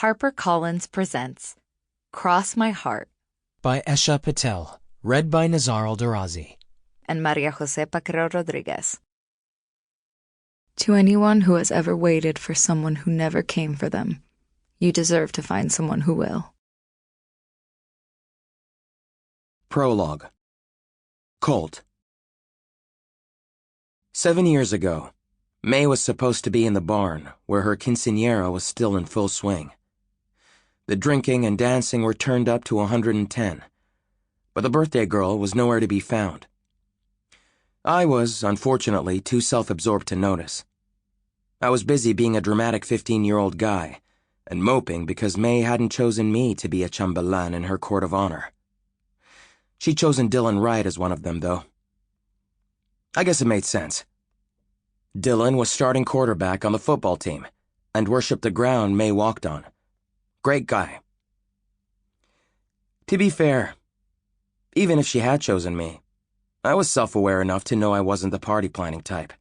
HarperCollins presents Cross My Heart by Esha Patel, read by Nezar Alderazi and Maria Jose Pacreu Rodriguez. To anyone who has ever waited for someone who never came for them, you deserve to find someone who will. Prologue. Colt. 7 years ago, May was supposed to be in the barn, where her quinceañera was still in full swing. The drinking and dancing were turned up to 110, but the birthday girl was nowhere to be found. I was, unfortunately, too self-absorbed to notice. I was busy being a dramatic 15-year-old guy, and moping because May hadn't chosen me to be a chambelán in her court of honor. She'd chosen Dylan Wright as one of them, though. I guess it made sense. Dylan was starting quarterback on the football team, and worshipped the ground May walked on. Great guy. To be fair, even if she had chosen me, I was self-aware enough to know I wasn't the party-planning type.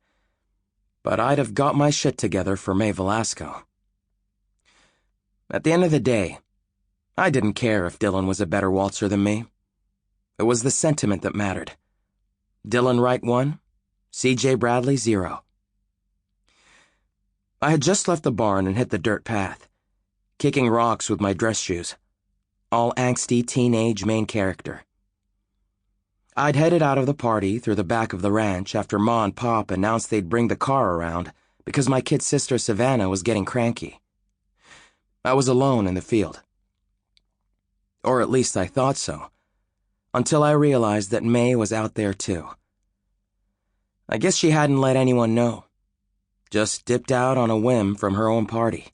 But I'd have got my shit together for May Velasco. At the end of the day, I didn't care if Dylan was a better waltzer than me. It was the sentiment that mattered. Dylan Wright 1, CJ Bradley 0. I had just left the barn and hit the dirt path, kicking rocks with my dress shoes, all angsty teenage main character. I'd headed out of the party through the back of the ranch after Ma and Pop announced they'd bring the car around because my kid sister Savannah was getting cranky. I was alone in the field. Or at least I thought so, until I realized that May was out there too. I guess she hadn't let anyone know. Just dipped out on a whim from her own party.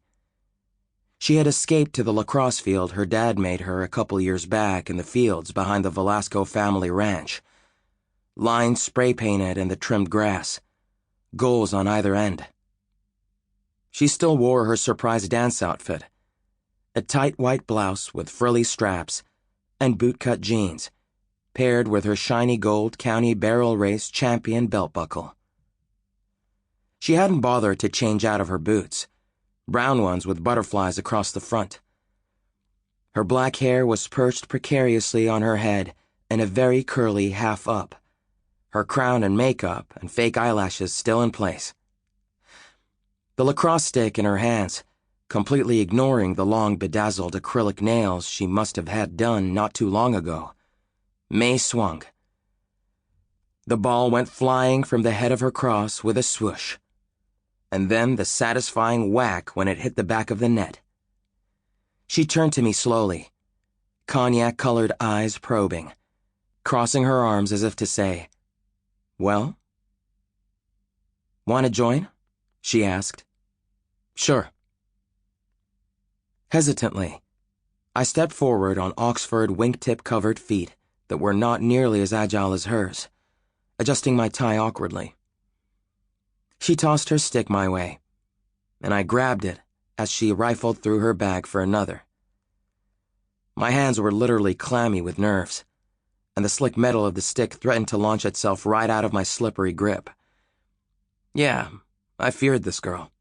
She had escaped to the lacrosse field her dad made her a couple years back in the fields behind the Velasco family ranch. Lines spray-painted in the trimmed grass, goals on either end. She still wore her surprise dance outfit, a tight white blouse with frilly straps and boot-cut jeans, paired with her shiny gold county barrel race champion belt buckle. She hadn't bothered to change out of her boots, brown ones with butterflies across the front. Her black hair was perched precariously on her head in a very curly half-up, her crown and makeup and fake eyelashes still in place. The lacrosse stick in her hands, completely ignoring the long bedazzled acrylic nails she must have had done not too long ago, May swung. The ball went flying from the head of her cross with a swoosh, and then the satisfying whack when it hit the back of the net. She turned to me slowly, cognac-colored eyes probing, crossing her arms as if to say, "Well?" "Want to join?" she asked. "Sure." Hesitantly, I stepped forward on Oxford wingtip-covered feet that were not nearly as agile as hers, adjusting my tie awkwardly. She tossed her stick my way, and I grabbed it as she rifled through her bag for another. My hands were literally clammy with nerves, and the slick metal of the stick threatened to launch itself right out of my slippery grip. Yeah, I feared this girl.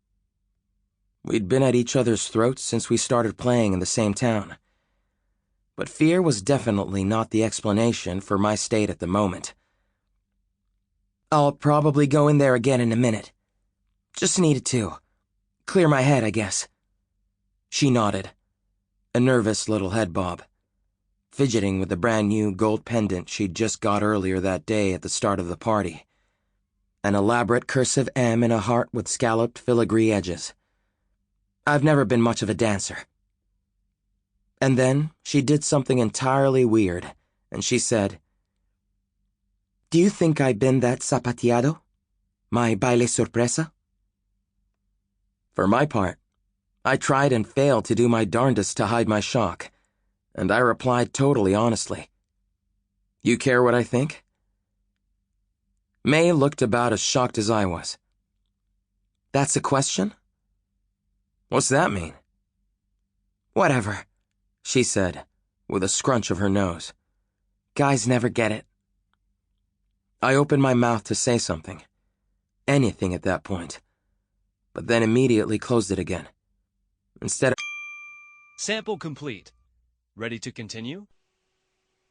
We'd been at each other's throats since we started playing in the same town. But fear was definitely not the explanation for my state at the moment. "I'll probably go in there again in a minute. Just needed to. Clear my head, I guess." She nodded, a nervous little head bob, fidgeting with the brand new gold pendant she'd just got earlier that day at the start of the party. An elaborate cursive M in a heart with scalloped filigree edges. I've never been much of a dancer. And then she did something entirely weird, and she said, "Do you think I've been that zapateado? My baile sorpresa?" For my part, I tried and failed to do my darndest to hide my shock, and I replied totally honestly. "You care what I think?" May looked about as shocked as I was. "That's a question?" "What's that mean?" "Whatever," she said, with a scrunch of her nose. "Guys never get it." I opened my mouth to say something, anything at that point, but then immediately closed it again. Instead of Sample complete. Ready to continue?